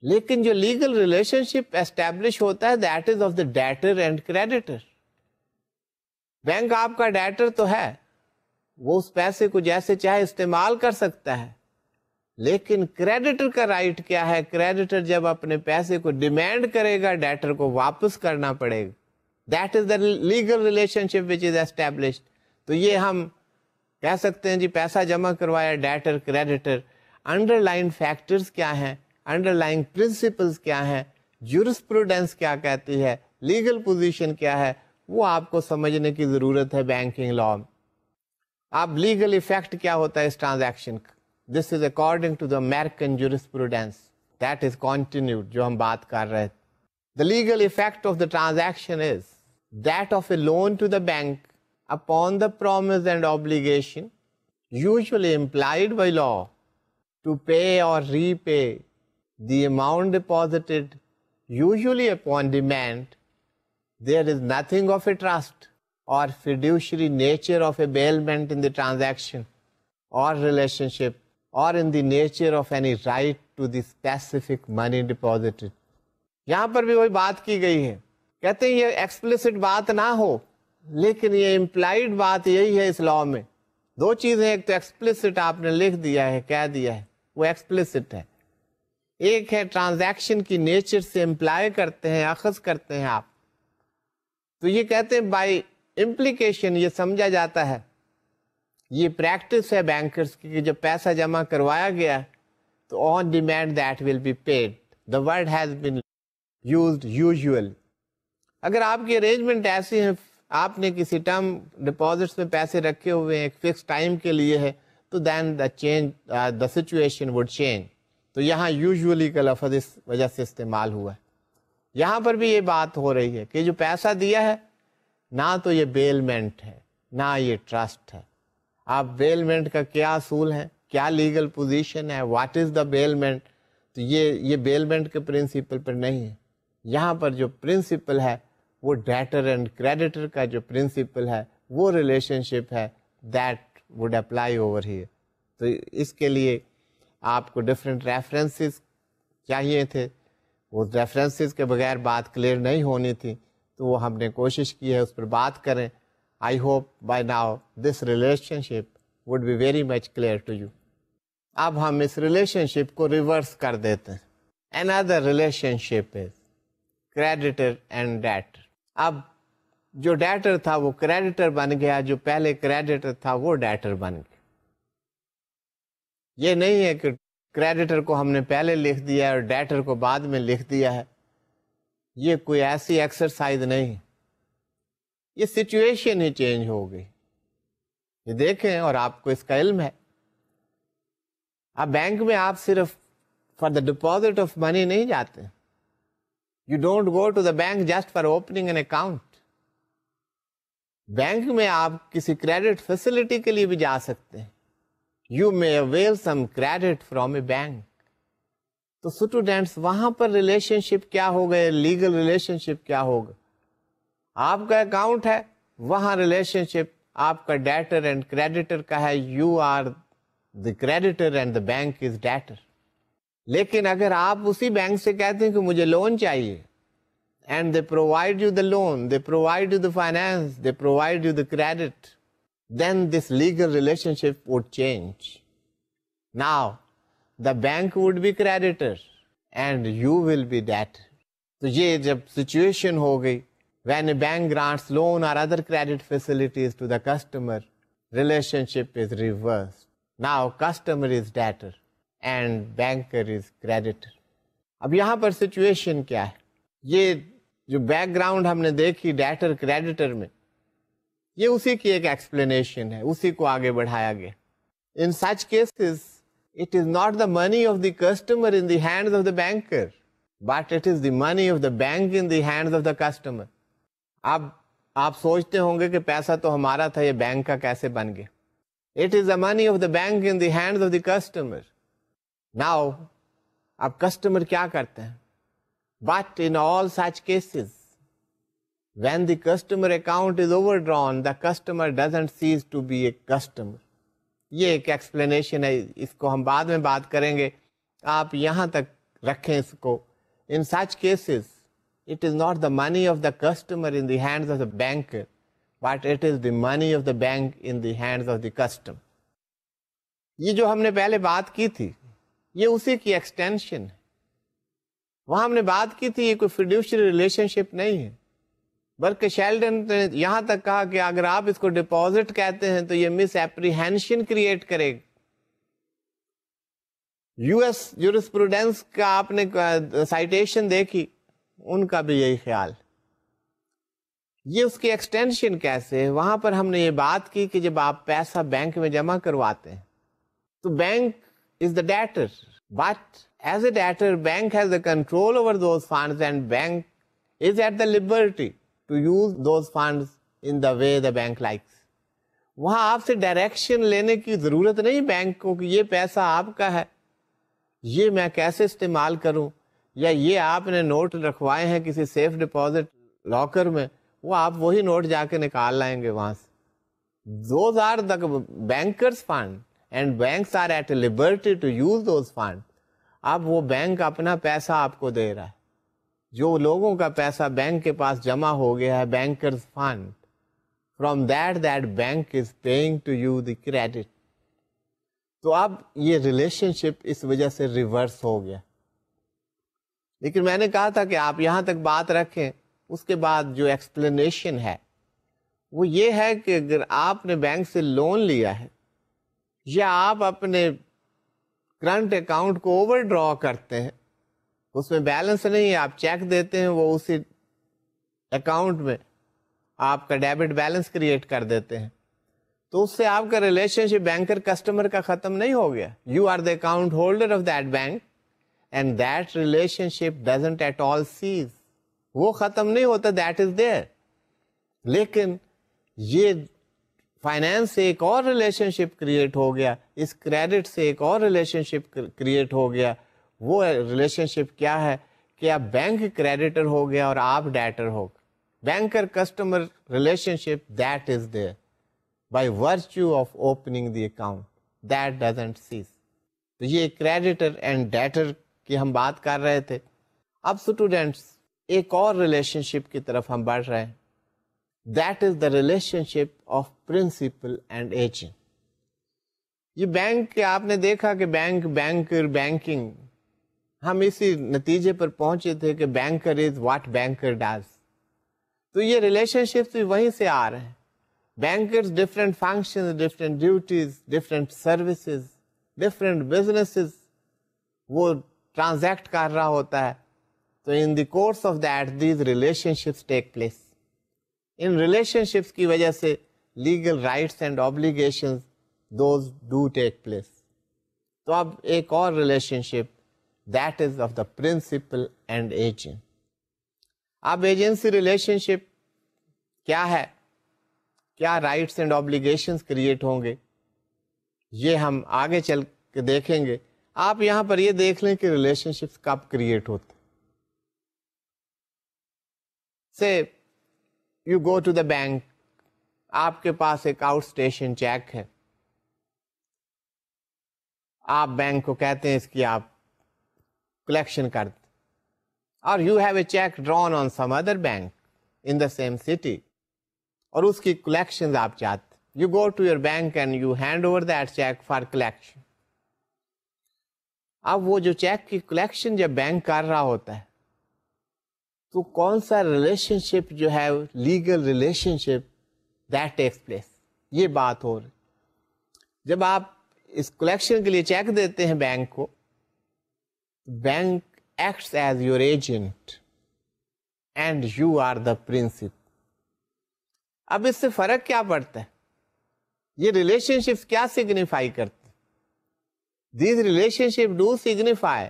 A: لیکن جو لیگل ریلیشن شپ اسٹیبلش ہوتا ہے that is of the debtor and creditor. Bank آپ کا ڈیٹر تو ہے, وہ اس پیسے کو جیسے چاہے استعمال کر سکتا ہے, لیکن کریڈیٹر کا رائٹ کیا ہے؟ کریڈیٹر جب اپنے پیسے کو ڈیمانڈ کرے گا ڈیٹر کو واپس کرنا پڑے گا. That is the legal relationship which is established. تو یہ ہم کہہ سکتے ہیں جی پیسہ جمع کروایا debtor creditor. Under line factors کیا ہیں, انڈر لائن پرنسپلز کیا ہیں, جورسپروڈنس کیا کہتی ہے, لیگل پوزیشن کیا ہے, وہ آپ کو سمجھنے کی ضرورت ہے بینکنگ لا میں. اب لیگل ایفیکٹ کیا ہوتا ہے اس ٹرانزیکشن کا؟ This is according to the American jurisprudence that is continued, جو ہم بات کر رہے تھے. The legal effect of the transaction is that of a loan to the bank upon the promise and obligation usually implied by law to pay or repay the amount deposited, usually upon demand. There is nothing of a trust or fiduciary nature of a bailment in the transaction or relationship or in the nature of any right to the specific money deposited. یہاں پر بھی وہی بات کی گئی ہے, کہتے ہیں یہ ایکسپلسٹ بات نہ ہو لیکن یہ امپلائڈ بات یہی ہے اس لا میں. دو چیزیں, ایک تو ایکسپلسٹ آپ نے لکھ دیا ہے, کہہ دیا ہے, وہ ایکسپلسٹ ہے. ایک ہے ٹرانزیکشن کی نیچر سے امپلائی کرتے ہیں, اخذ کرتے ہیں آپ. تو یہ کہتے ہیں بائی امپلیکیشن یہ سمجھا جاتا ہے, یہ پریکٹس ہے بینکرز کی کہ جب پیسہ جمع کروایا گیا تو on demand that will be paid. The word has been used usually. اگر آپ کی ارینجمنٹ ایسی ہے, آپ نے کسی ٹرم ڈپازٹس میں پیسے رکھے ہوئے ہیں ایک فکس ٹائم کے لیے ہے, تو دین دا سچویشن وڈ چینج. تو یہاں یوزلی کا لفظ اس وجہ سے استعمال ہوا ہے. یہاں پر بھی یہ بات ہو رہی ہے کہ جو پیسہ دیا ہے نہ تو یہ بیلمنٹ ہے نہ یہ ٹرسٹ ہے. آپ بیلمنٹ کا کیا اصول ہے, کیا لیگل پوزیشن ہے, واٹ از دا بیلمنٹ؟ تو یہ بیلمنٹ کے پرنسپل پر نہیں ہے. یہاں پر جو پرنسپل ہے وہ ڈیٹر اینڈ کریڈیٹر کا جو پرنسپل ہے وہ ریلیشن شپ ہے, that would apply over here. تو اس کے لیے آپ کو ڈفرینٹ ریفرنسز چاہیے تھے, وہ ریفرنسز کے بغیر بات کلیئر نہیں ہونی تھی, تو وہ ہم نے کوشش کی ہے اس پر بات کریں. I hope by now this relationship would be very much clear to you. اب ہم اس ریلیشن شپ کو ریورس کر دیتے ہیں. another relationship is creditor and debtor. اب جو ڈیٹر تھا وہ کریڈیٹر بن گیا, جو پہلے کریڈیٹر تھا وہ ڈیٹر بن گیا. یہ نہیں ہے کہ کریڈیٹر کو ہم نے پہلے لکھ دیا اور ڈیٹر کو بعد میں لکھ دیا ہے. یہ کوئی ایسی ایکسرسائز نہیں, یہ سچویشن ہی چینج ہو گئی. یہ دیکھیں اور آپ کو اس کا علم ہے. اب بینک میں آپ صرف for the deposit of money نہیں جاتے. You don't go to the bank just for opening an account. Bank میں آپ کسی کریڈٹ فیسلٹی کے لیے بھی جا سکتے ہیں. You may oil some credit from a bank. تو اسٹوڈینٹس وہاں پر ریلیشن شپ کیا ہوگا, لیگل ریلیشن شپ کیا ہوگا؟ آپ کا اکاؤنٹ ہے, وہاں ریلیشن شپ آپ کا ڈیٹر اینڈ کریڈیٹر کا ہے. You are the creditor and the bank is debtor. لیکن اگر آپ اسی بینک سے کہتے ہیں کہ مجھے لون چاہیے, and they provide you the loan, they provide you the finance, they provide you the credit, then this legal relationship would change. Now the bank would be creditor and you will be debtor. تو یہ جب situation ہو گئی, when a bank grants loan or other credit facilities to the customer, relationship is reversed. Now customer is debtor and banker is creditor. اب یہاں پر situation کیا ہے؟ یہ جو بیک گراؤنڈ ہم نے دیکھی ڈیٹر کریڈیٹر میں, یہ اسی کی ایک ایکسپلینیشن ہے, اسی کو آگے بڑھایا گیا. In such cases, it is not the money of the customer in the hands of the banker, but it is the money of the bank in the hands of the customer. اب آپ سوچتے ہوں گے کہ پیسہ تو ہمارا تھا, یہ بینک کا کیسے بن گیا؟ It is the money of the bank in the hands of the customer. Now, اب کسٹمر کیا کرتے ہیں؟ But in all such cases, when the customer account is overdrawn, the customer doesn't cease to be a customer. یہ ایک explanation ہے, اس کو ہم بعد میں بات کریں گے, آپ یہاں تک رکھیں اس کو. In such cases, it is not the money of the customer in the hands of the banker, but it is the money of the bank in the hands of the customer. یہ جو ہم نے پہلے بات کی تھی یہ اسی کی ایکسٹینشن ہے. وہاں ہم نے بات کی تھی یہ کوئی فیڈیوشری ریلیشن شپ نہیں ہے, بلکہ شیلڈن نے یہاں تک کہا کہ اگر آپ اس کو ڈپازٹ کہتے ہیں تو یہ مس اپریہینشن کریٹ کرے گا. یو ایس جورسپروڈنس کا آپ نے سائٹیشن دیکھی, ان کا بھی یہی خیال. یہ اس کی ایکسٹینشن کیسے ہے؟ وہاں پر ہم نے یہ بات کی کہ جب آپ پیسہ بینک میں جمع کرواتے ہیں تو bank is the debtor, but as a debtor bank has the control over those funds and bank is at the liberty to use those funds in the way the bank likes. وہاں آپ سے direction لینے کی ضرورت نہیں bank کو کہ یہ پیسہ آپ کا ہے, یہ میں کیسے استعمال کروں, یا یہ آپ نے نوٹ رکھوائے ہیں کسی سیف ڈپازٹ لاکر میں, وہ آپ وہی نوٹ جا کے نکال لائیں گے وہاں سے. Those are the bankers fund and banks are at liberty to use those fund. اب وہ بینک اپنا پیسہ آپ کو دے رہا ہے, جو لوگوں کا پیسہ بینک کے پاس جمع ہو گیا ہے bankers fund, from that bank is paying to you the credit. تو اب یہ ریلیشن شپ اس وجہ سے ریورس ہو گیا. لیکن میں نے کہا تھا کہ آپ یہاں تک بات رکھیں, اس کے بعد جو ایکسپلینیشن ہے وہ یہ ہے کہ اگر آپ نے بینک سے لون لیا ہے یا آپ اپنے کرنٹ اکاؤنٹ کو اوور ڈرا کرتے ہیں, اس میں بیلنس نہیں ہے, آپ چیک دیتے ہیں, وہ اسی اکاؤنٹ میں آپ کا ڈیبٹ بیلنس کریٹ کر دیتے ہیں, تو اس سے آپ کا ریلیشن شپ بینکر کسٹمر کا ختم نہیں ہو گیا. You are the account holder of that bank and that relationship doesn't at all cease. وہ ختم نہیں ہوتا, دیٹ از دیئر. لیکن یہ فائنینس سے ایک اور ریلیشن شپ کریٹ ہو گیا, اس کریڈٹ سے ایک اور ریلیشن شپ کریٹ ہو گیا. وہ ریلیشن شپ کیا ہے کہ اب بینک کریڈیٹر ہو گیا اور آپ ڈیٹر ہو گئے. Banker customer relation ship that is there by virtue of opening the account, that doesn't cease. تو یہ کریڈیٹر اینڈ ڈیٹر کی ہم بات کر رہے تھے. اب اسٹوڈینٹس ایک اور ریلیشن شپ کی طرف ہم بڑھ رہے ہیں, that is the relationship of principle and agent. یہ بینک کے آپ نے دیکھا کہ بینک, بینکر, بینکنگ, ہم اسی نتیجے پر پہنچے تھے کہ banker is what banker does. تو یہ ریلیشن شپ بھی وہیں سے آ رہے ہیں. Bankers, different functions, different duties, different services, different businesses, وہ transact کر رہا ہوتا ہے. تو in the course of that, these relationships take place. In relationships کی وجہ سے legal rights and obligations, those do take place. تو اب ایک اور relationship, that is of the principal and agent. اب ایجنسی relationship کیا ہے, کیا رائٹس اینڈ آبلیگیشنز کریٹ ہوں گے, یہ ہم آگے چل کے دیکھیں گے. آپ یہاں پر یہ دیکھ لیں کہ ریلیشن شپس کب کریٹ ہوتے. سے you go to the bank, آپ کے پاس ایک آؤٹ اسٹیشن چیک ہے, آپ بینک کو کہتے ہیں اس کی آپ کلیکشن کر دیں, اور you have a cheque drawn on some other bank in the same city, اور اس کی کلیکشن آپ چاہتے. You go to your bank and you hand over that cheque for collection. اب وہ جو چیک کی کلیکشن جب بینک کر رہا ہوتا ہے تو کون سا ریلیشن شپ جو ہے, legal relationship, that takes place. یہ بات ہو رہی. جب آپ اس کلیکشن کے لیے چیک دیتے ہیں بینک کو, bank acts as your agent and you are the principal. اب اس سے فرق کیا پڑتا ہے, یہ ریلیشن شپ کیا سگنیفائی کرتے؟ These relationships do signify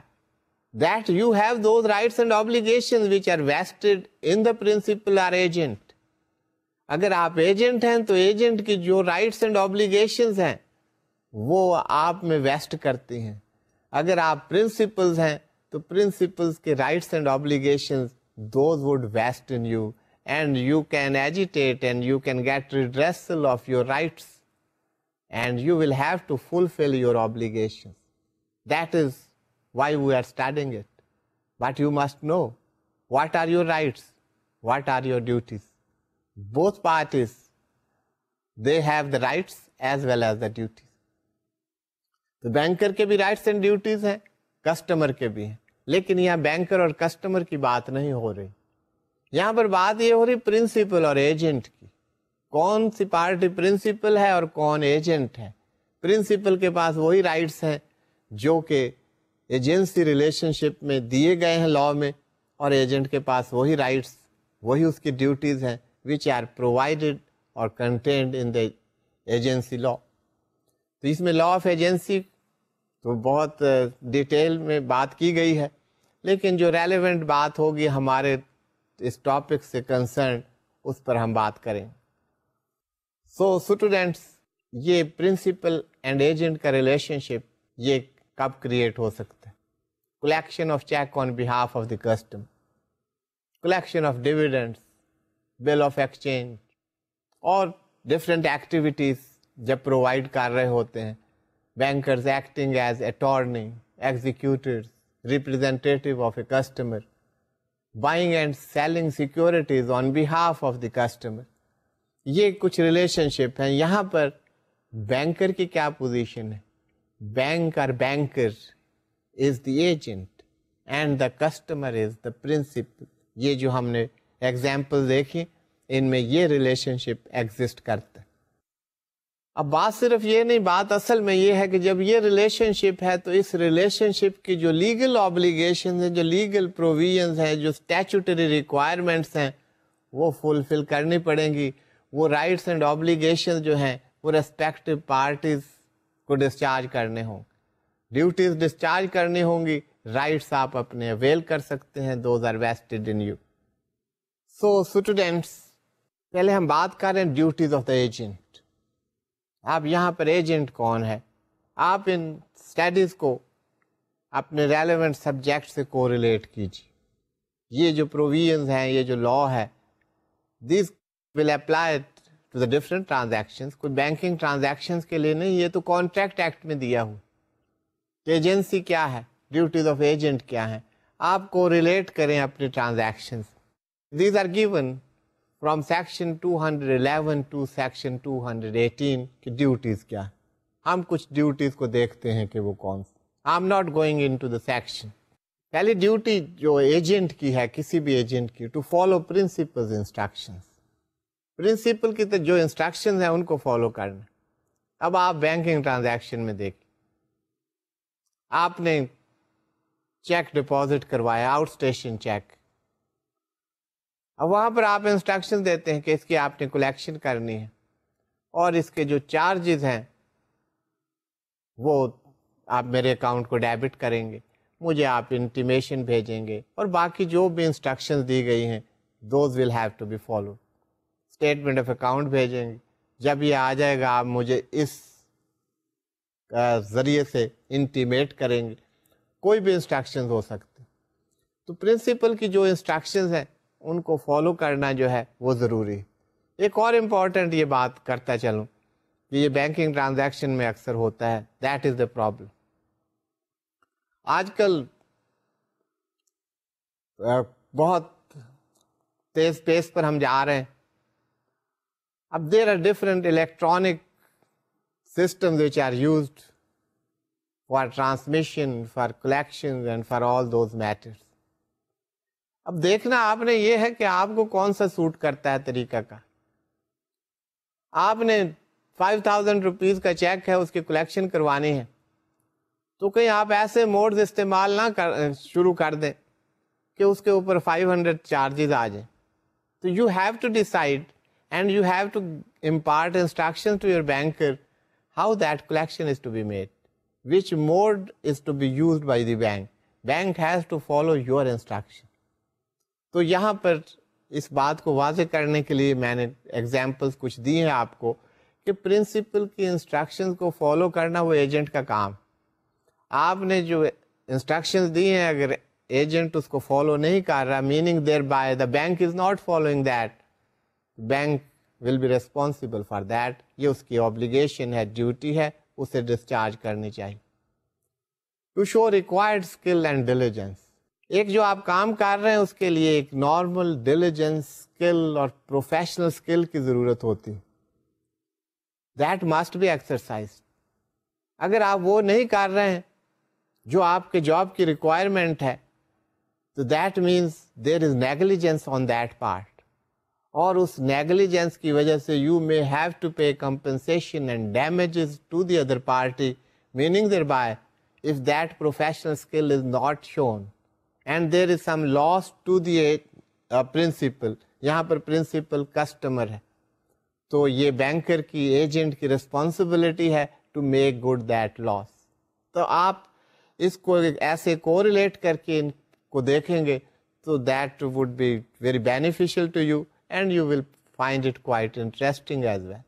A: that you have those rights and obligations which are vested in the principal or agent. اگر آپ ایجنٹ ہیں تو ایجنٹ کی جو رائٹس اینڈ آبلیگیشنز ہیں وہ آپ میں ویسٹ کرتی ہیں. اگر آپ پرنسپلز ہیں تو پرنسپلز کے rights and obligations those would vest in you. And you can agitate and you can get redressal of your rights and you will have to fulfill your obligations. That is why we are studying it. But you must know what are your rights, what are your duties. Both parties, they have the rights as well as the duties. تو banker کے بھی rights and duties ہیں, customer کے بھی ہیں, لیکن یہاں banker اور کسٹمر کی بات نہیں ہو رہی. یہاں پر بات یہ ہو رہی پرنسپل اور ایجنٹ کی. کون سی پارٹی پرنسپل ہے اور کون ایجنٹ ہے. پرنسپل کے پاس وہی رائٹس ہیں جو کہ ایجنسی ریلیشن شپ میں دیے گئے ہیں لا میں, اور ایجنٹ کے پاس وہی رائٹس, وہی اس کی ڈیوٹیز ہیں which are provided or contained in the agency law. تو اس میں لا آف ایجنسی تو بہت ڈیٹیل میں بات کی گئی ہے, لیکن جو ریلیونٹ بات ہوگی ہمارے اس ٹاپک سے کنسرن, اس پر ہم بات کریں. سو اسٹوڈینٹس, یہ پرنسپل اینڈ ایجنٹ کا ریلیشن شپ یہ کب کریٹ ہو سکتا ہے؟ Collection of cheque on behalf of the custom, collection of dividends, bill of exchange, اور ڈفرینٹ ایکٹیویٹیز جب پرووائڈ کر رہے ہوتے ہیں. Bankers acting as attorney, executors, representative of a customer, buying and selling securities on behalf of the customer. یہ کچھ relation شپ ہیں. یہاں پر بینکر کی کیا پوزیشن ہے؟ بینک اور banker is the agent and the customer is the principal. یہ جو ہم نے ایگزامپل دیکھی, ان میں یہ ریلیشن شپ ایگزسٹ کرتا ہے. اب بات صرف یہ نہیں, بات اصل میں یہ ہے کہ جب یہ ریلیشن شپ ہے تو اس ریلیشن شپ کی جو لیگل آبلیگیشنز ہیں, جو لیگل پروویژنز ہیں, جو اسٹیچوٹری ریکوائرمنٹس ہیں, وہ فلفل کرنی پڑیں گی. وہ رائٹس اینڈ آبلیگیشن جو ہیں وہ ریسپیکٹو پارٹیز کو ڈسچارج کرنے ہوں, ڈیوٹیز ڈسچارج کرنی ہوں گی, رائٹس آپ اپنے اویل کر سکتے ہیں, those are vested in you. So students, پہلے ہم بات کر رہے ہیں ڈیوٹیز آف دا ایجنٹ. آپ یہاں پر ایجنٹ کون ہے؟ آپ ان اسٹڈیز کو اپنے ریلیونٹ سبجیکٹ سے کو ریلیٹ کیجیے. یہ جو پروویژنز ہیں, یہ جو لا ہے, these will apply to the different transactions. کوئی بینکنگ ٹرانزیکشنز کے لیے نہیں, یہ تو کانٹریکٹ ایکٹ میں دیا ہوا کہ ایجنسی کیا ہے, ڈیوٹیز آف ایجنٹ کیا ہیں, آپ کو ریلیٹ کریں اپنے transactions. These are given from section 211 to section 218 کی ڈیوٹیز کیا ہے. ہم کچھ ڈیوٹیز کو دیکھتے ہیں کہ وہ کون سی. I am not going into the section. پہلی ڈیوٹی جو ایجنٹ کی ہے, کسی بھی ایجنٹ کی, to follow principal's instructions. Principal کی جو انسٹرکشنز ہیں ان کو فالو کرنا. اب آپ بینکنگ ٹرانزیکشن میں دیکھیں, آپ نے چیک ڈپازٹ کروایا, آؤٹ اسٹیشن چیک. اب وہاں پر آپ انسٹرکشن دیتے ہیں کہ اس کی آپ نے کلیکشن کرنی ہے, اور اس کے جو چارجز ہیں وہ آپ میرے اکاؤنٹ کو ڈیبٹ کریں گے, مجھے آپ انٹیمیشن بھیجیں گے, اور باقی جو بھی انسٹرکشنز دی گئی ہیں those will have to be follow. Statement of account بھیجیں گے, جب یہ آ جائے گا آپ مجھے اس ذریعے سے انٹیمیٹ کریں گے. کوئی بھی انسٹرکشنز ہو سکتے. تو پرنسپل کی جو انسٹرکشنز ہیں ان کو فالو کرنا جو ہے وہ ضروری ہے. ایک اور امپورٹنٹ یہ بات کرتا چلوں کہ یہ بینکنگ ٹرانزیکشن میں اکثر ہوتا ہے, دیٹ از دا پرابلم. آج کل بہت تیز پیس پر ہم جا رہے ہیں. اب there are different electronic systems which are used for transmission, for collection and for all those matters. اب دیکھنا آپ نے یہ ہے کہ آپ کو کون سا سوٹ کرتا ہے طریقہ کا. آپ نے 5,000 روپیز کا چیک ہے, اس کی کلیکشن کروانی ہے, تو کہیں آپ ایسے موڈز استعمال نہ شروع کر دیں کہ اس کے اوپر 500 چارجز آ جائیں. تو you have to decide and you have to impart instruction to your banker how that collection is to be made, which mode is to be used by the bank. Bank has to follow your instruction. تو یہاں پر اس بات کو واضح کرنے کے لیے میں نے ایگزامپلس کچھ دی ہیں آپ کو کہ پرنسپل کی انسٹرکشنز کو فالو کرنا وہ ایجنٹ کا کام. آپ نے جو انسٹرکشنز دی ہیں اگر ایجنٹ اس کو فالو نہیں کر رہا, meaning there by the bank is not following that, bank will be responsible for that. یہ اس کی obligation ہے, duty ہے, اسے discharge کرنی چاہیے. To show required skill and diligence. ایک جو آپ کام کر رہے ہیں اس کے لیے ایک نارمل ڈیلیجنس اسکل اور پروفیشنل اسکل کی ضرورت ہوتی. That must be exercise. اگر آپ وہ نہیں کر رہے ہیں جو آپ کے جاب کی ریکوائرمنٹ ہے تو that means there is negligence on that part, اور اس نیگلیجنس کی وجہ سے you may have to pay compensation and damages to the other party, meaning thereby if that professional skill is not shown and there is some loss to the principal. یہاں پر principal customer ہے تو یہ banker کی, agent کی responsibility ہے to make good that loss. تو آپ اس کو ایسے correlate کر کے ان کو دیکھیں گے تو that would be very beneficial to you and you will find it quite interesting as well.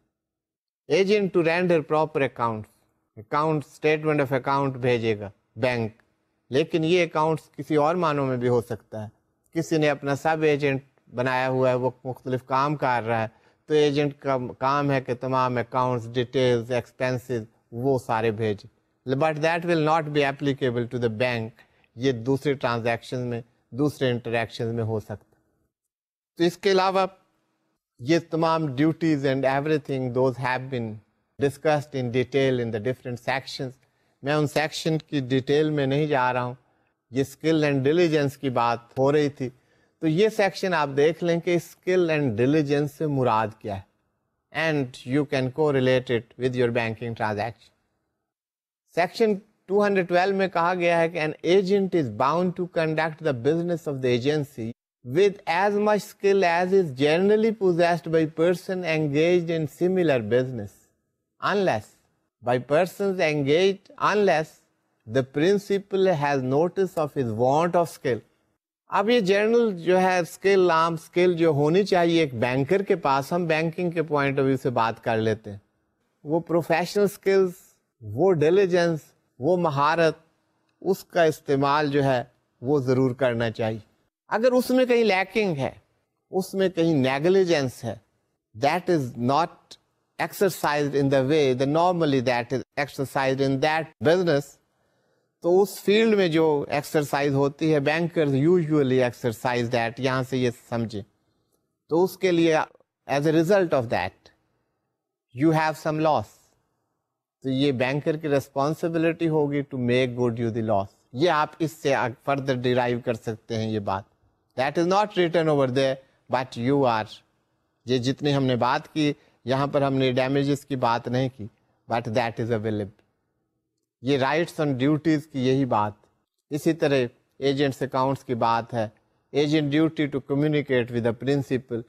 A: Agent to render proper accounts. Account, statement of account بھیجے گا بینک, لیکن یہ اکاؤنٹس کسی اور معنوں میں بھی ہو سکتا ہے. کسی نے اپنا سب ایجنٹ بنایا ہوا ہے, وہ مختلف کام کر رہا ہے, تو ایجنٹ کا کام ہے کہ تمام اکاؤنٹس, ڈیٹیلز, ایکسپینسز وہ سارے بھیجے, but that will not be applicable to the bank. یہ دوسرے ٹرانزیکشن میں, دوسرے انٹریکشن میں ہو سکتا. تو اس کے علاوہ یہ تمام duties and every thing those have been discussed in detail in the different sections. میں ان سیکشن کی ڈیٹیل میں نہیں جا رہا ہوں, یہ اسکل اینڈ ڈیلیجنس کی بات ہو رہی تھی, تو یہ سیکشن آپ دیکھ لیں کہ اسکل اینڈ ڈیلیجنس سے مراد کیا ہے, and you can correlate it with your banking transaction. Section 212 میں کہا گیا ہے کہ an agent is bound to conduct the business of the agency with as much skill as is generally possessed by person engaged in similar business. Unless the principal has notice of his want of skill. اب یہ general جو ہے skill, عام skill جو ہونی چاہیے ایک banker کے پاس, ہم بینکنگ کے پوائنٹ آف ویو سے بات کر لیتے ہیں, وہ پروفیشنل اسکلز, وہ ڈیلیجنس, وہ مہارت, اس کا استعمال جو ہے وہ ضرور کرنا چاہیے. اگر اس میں کہیں لیکنگ ہے, اس میں کہیں نیگلیجنس ہے, that is not exercised in the way that normally that is exercised in that business, تو اس فیلڈ میں جو ایکسرسائز ہوتی ہے بینکرز یوزلی ایکسرسائز دیٹ, یہاں سے یہ سمجھیں, تو اس کے لیے as a result of that you have some loss, تو یہ بینکر کی ریسپانسبلٹی ہوگی to make good you the loss. یہ آپ اس سے فردر ڈیرائیو کر سکتے ہیں یہ بات. That is not written over there but you are, یہ جتنی ہم نے بات کی یہاں پر ہم نے ڈیمیجز کی بات نہیں کی, بٹ دیٹ از اویلیبل. یہ رائٹس اینڈ ڈیوٹیز کی یہی بات. اسی طرح ایجنٹس اکاؤنٹس کی بات ہے, agent duty to communicate with the principal.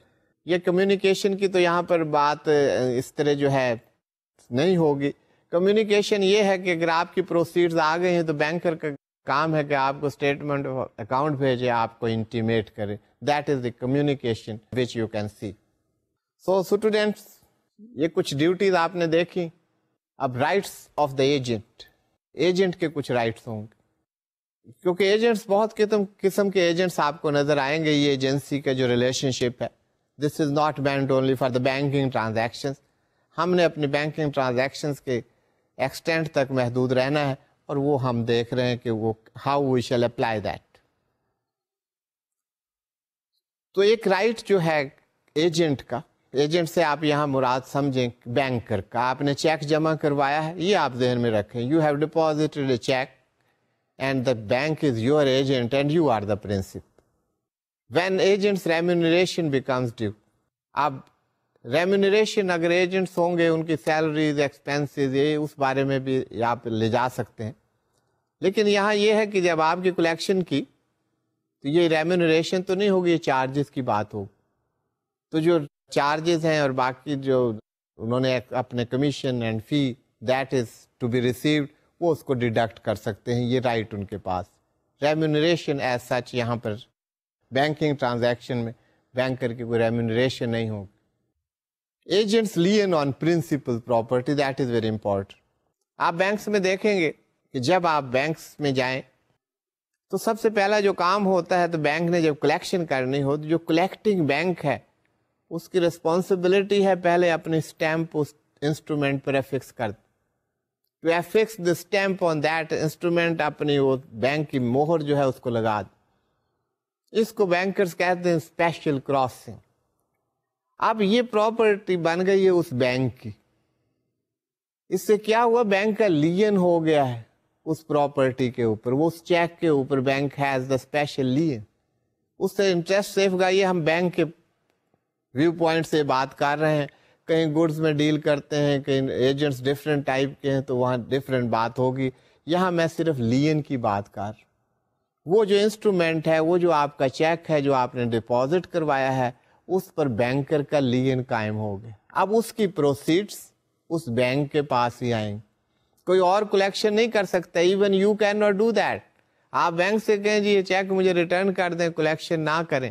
A: یہ کمیونیکیشن کی تو یہاں پر بات اس طرح جو ہے نہیں ہوگی. کمیونیکیشن یہ ہے کہ اگر آپ کی پروسیڈز آ گئی ہیں تو بینکر کا کام ہے کہ آپ کو اسٹیٹمنٹ آف اکاؤنٹ بھیجے, آپ کو انٹیمیٹ کرے. That is the communication which you can see. So students, یہ کچھ ڈیوٹیز آپ نے دیکھی. اب rights of the agent, agent کے کچھ رائٹس ہوں گے, کیونکہ ایجنٹس بہت قسم کے ایجنٹس آپ کو نظر آئیں گے. یہ ایجنسی کا جو ریلیشن شپ ہے, this is not meant only for the banking transactions. ہم نے اپنی بینکنگ ٹرانزیکشنز کے ایکسٹینٹ تک محدود رہنا ہے, اور وہ ہم دیکھ رہے ہیں کہ وہ how we shall apply that. تو ایک رائٹ جو ہے ایجنٹ کا, ایجنٹ سے آپ یہاں مراد سمجھیں بینکر کا. آپ نے چیک جمع کروایا ہے, یہ آپ ذہن میں رکھیں. You have deposited a cheque and the bank is your agent and you are the principal. When agent's remuneration becomes due, اب ریمونریشن اگر ایجنٹس ہوں گے, ان کی سیلریز, ایکسپینسز, یہ اس بارے میں بھی آپ لے جا سکتے ہیں. لیکن یہاں یہ ہے کہ جب آپ کی کلیکشن کی تو یہ ریمونریشن تو نہیں ہوگی, یہ چارجز کی بات ہوگی. تو جو چارجز ہیں اور باقی جو انہوں نے اپنے commission and fee that is to be received, وہ اس کو ڈیڈکٹ کر سکتے ہیں. یہ رائٹ ان کے پاس. ریمونریشن ایز سچ یہاں پر بینکنگ ٹرانزیکشن میں بینکر کی کوئی ریمونریشن نہیں ہوگی. Agents lien on principal property, that is very important. آپ بینکس میں دیکھیں گے کہ جب آپ بینکس میں جائیں تو سب سے پہلا جو کام ہوتا ہے, تو بینک نے جب کلیکشن کرنی ہو تو جو کلیکٹنگ بینک ہے اس کی رسپانسبلٹی ہے پہلے اپنی اسٹیمپ اس انسٹرومنٹ پر افکس کر دے. To affix the stamp on that instrument, اپنی وہ بینک کی مہر جو ہے اس کو لگا دے. اس کو بینکرز کہتے ہیں اسپیشل کراسنگ. اب یہ پراپرٹی بن گئی ہے اس بینک کی. اس سے کیا ہوا, بینک کا لین ہو گیا ہے اس پراپرٹی کے اوپر, وہ اس چیک کے اوپر بینک ہیز دا اسپیشل لین. اس سے انٹرسٹ سیف گئی. ہم بینک کے ویو پوائنٹ سے بات کر رہے ہیں, کہیں گڈز میں ڈیل کرتے ہیں, کہیں ایجنٹس ڈفرینٹ ٹائپ کے ہیں تو وہاں ڈفرینٹ بات ہوگی. یہاں میں صرف لین کی بات کر رہا ہوں. وہ جو انسٹرومنٹ ہے, وہ جو آپ کا چیک ہے جو آپ نے ڈپازٹ کروایا ہے, اس پر بینکر کا لین قائم ہو گیا. اب اس کی پروسیڈس اس بینک کے پاس ہی آئیں گے, کوئی اور کلیکشن نہیں کر سکتا. Even you can not do that. آپ بینک سے کہیں جی یہ چیک مجھے ریٹرن کر دیں, کلیکشن نہ کریں,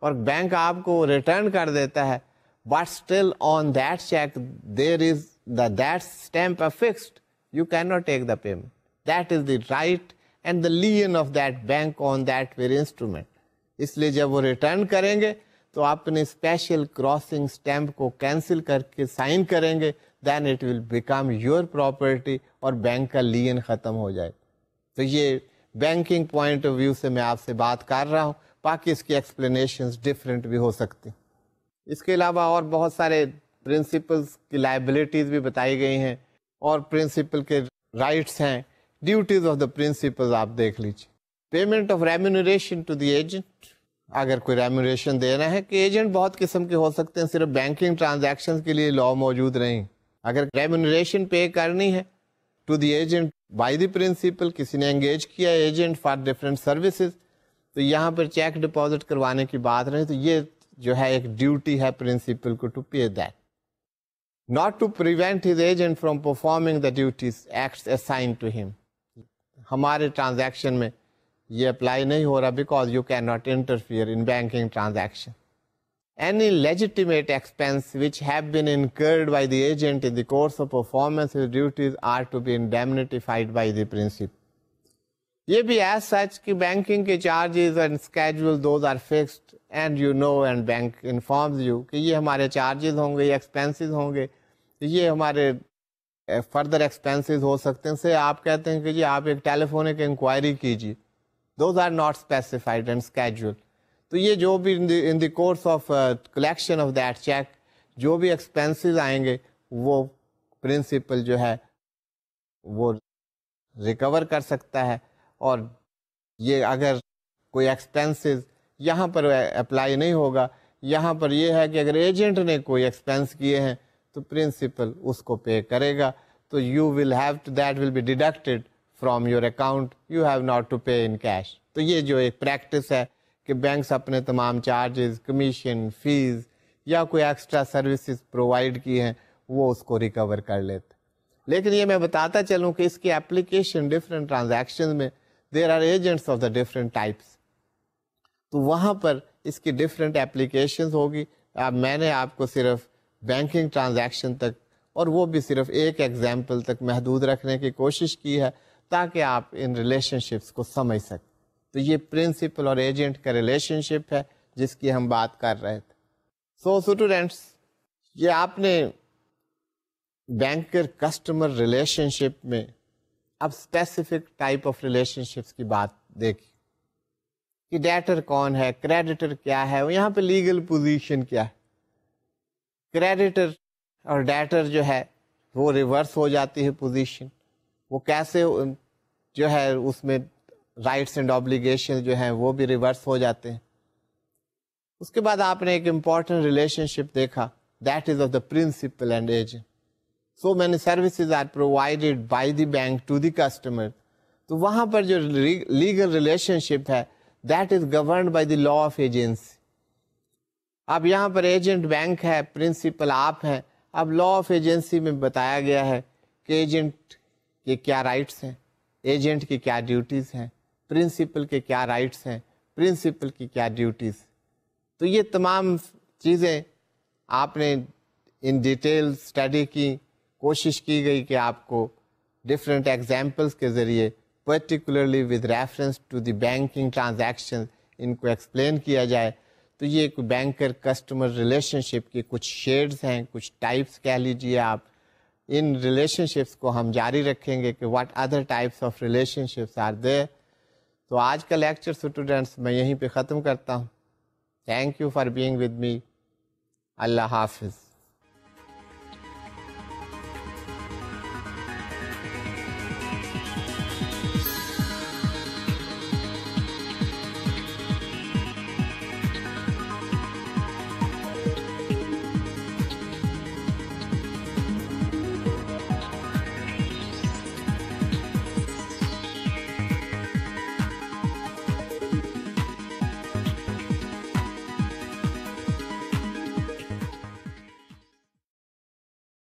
A: اور بینک آپ کو ریٹرن کر دیتا ہے, but still on that cheque there is that stamp affixed. You can not take the payment. That is the right and the lien of that bank on that very instrument. اس لیے جب وہ return کریں گے تو اپنے special crossing stamp کو cancel کر کے سائن کریں گے, then it will become your property, اور بینک کا لین ختم ہو جائے. تو یہ بینکنگ پوائنٹ آف ویو سے میں آپ سے بات کر رہا ہوں, باقی اس کی ایکسپلینیشنز ڈفرینٹ بھی ہو سکتی. اس کے علاوہ اور بہت سارے پرنسپلس کی لائبلٹیز بھی بتائی گئی ہیں, اور پرنسپل کے رائٹس ہیں. ڈیوٹیز آف دا پرنسپل آپ دیکھ لیجیے. Payment of remuneration to the agent. اگر کوئی ریمونریشن دینا ہے, کہ ایجنٹ بہت قسم کے ہو سکتے ہیں, صرف بینکنگ ٹرانزیکشن کے لیے لا موجود نہیں. اگر ریمونریشن پے کرنی ہے to the agent by the principal, کسی نے انگیج کیا ایجنٹ فار ڈفرینٹ سروسز, تو یہاں پر چیک ڈپازٹ کروانے کی بات رہی, تو یہ جو ہے ایک ڈیوٹی ہے پرنسپل کو to pay that. Not to prevent his agent from performing the duties acts assigned to him. ہمارے ٹرانزیکشن میں یہ اپلائی نہیں ہو رہا, because you can not interfere in banking transaction. Any legitimate expense which have been incurred by the agent in the course of performance of duties are to be indemnified by the principal. یہ بھی as such کہ banking کے charges and schedule those are fixed and you know and bank informs you کہ یہ ہمارے charges ہوں گے, یہ ایکسپینسز ہوں گے, یہ ہمارے فردر ایکسپینسز ہو سکتے ہیں. سے آپ کہتے ہیں کہ جی آپ ایک ٹیلی فونک انکوائری کیجیے, those are not specified and scheduled. تو یہ جو بھی in the course of collection of that cheque جو بھی ایکسپینسز آئیں گے وہ پرنسپل جو ہے وہ ریکور کر سکتا ہے. اور یہ اگر کوئی ایکسپینسز یہاں پر اپلائی نہیں ہوگا, یہاں پر یہ ہے کہ اگر ایجنٹ نے کوئی ایکسپینس کیے ہیں تو پرنسپل اس کو پے کرے گا. تو you will have to that will be deducted from your account, you have not to pay in cash. تو یہ جو ایک پریکٹس ہے کہ بینکس اپنے تمام چارجز, کمیشن, فیس یا کوئی ایکسٹرا سروسز پرووائڈ کی ہیں وہ اس کو ریکور کر لیتے. لیکن یہ میں بتاتا چلوں کہ اس کی اپلیکیشن ڈفرینٹ ٹرانزیکشن میں there are agents of the different types, تو وہاں پر اس کی ڈفرینٹ اپلیکیشنز ہوگی. اب میں نے آپ کو صرف بینکنگ ٹرانزیکشن تک, اور وہ بھی صرف ایک ایگزامپل تک محدود رکھنے کی کوشش کی ہے تاکہ آپ ان ریلیشن شپس کو سمجھ سکیں. تو یہ پرنسپل اور ایجنٹ کا ریلیشن شپ ہے جس کی ہم بات کر رہے تھے. سو اسٹوڈینٹس, یہ آپ نے بینکر کسٹمر ریلیشن شپ میں اب specific type of relation ships کی بات دیکھی کہ ڈیٹر کون ہے, کریڈیٹر کیا ہے, یہاں پہ لیگل پوزیشن کیا ہے. کریڈیٹر اور ڈیٹر جو ہے وہ ریورس ہو جاتی ہے پوزیشن, وہ کیسے جو ہے اس میں رائٹس اینڈ آبلیگیشن جو ہیں وہ بھی ریورس ہو جاتے ہیں. اس کے بعد آپ نے ایک امپورٹنٹ ریلیشن شپ دیکھا, that is of the principal and agent. So many services are provided by the bank to the customer. تو وہاں پر جو لیگل ریلیشن شپ ہے that is governed by the law of agency. اب یہاں پر agent bank ہے, principal آپ ہیں. اب لا آف ایجنسی میں بتایا گیا ہے کہ ایجنٹ کے کیا رائٹس ہیں, ایجنٹ کی کیا ڈیوٹیز ہیں, پرنسپل کے کیا رائٹس ہیں, پرنسپل کی کیا ڈیوٹیز. تو یہ تمام چیزیں آپ نے ان ڈیٹیل اسٹڈی کی, کوشش کی گئی کہ آپ کو ڈفرینٹ ایگزامپلس کے ذریعے particularly with reference to the banking transaction ان کو ایکسپلین کیا جائے, تو یہ ایک بینکر کسٹمر ریلیشن شپ کے کچھ شیڈز ہیں, کچھ ٹائپس کہہ لیجیے آپ. ان ریلیشن شپس کو ہم جاری رکھیں گے کہ what other types of relationships are there. تو آج کا لیکچر اسٹوڈینٹس میں یہیں پہ ختم کرتا ہوں. Thank you for being with me. اللہ حافظ.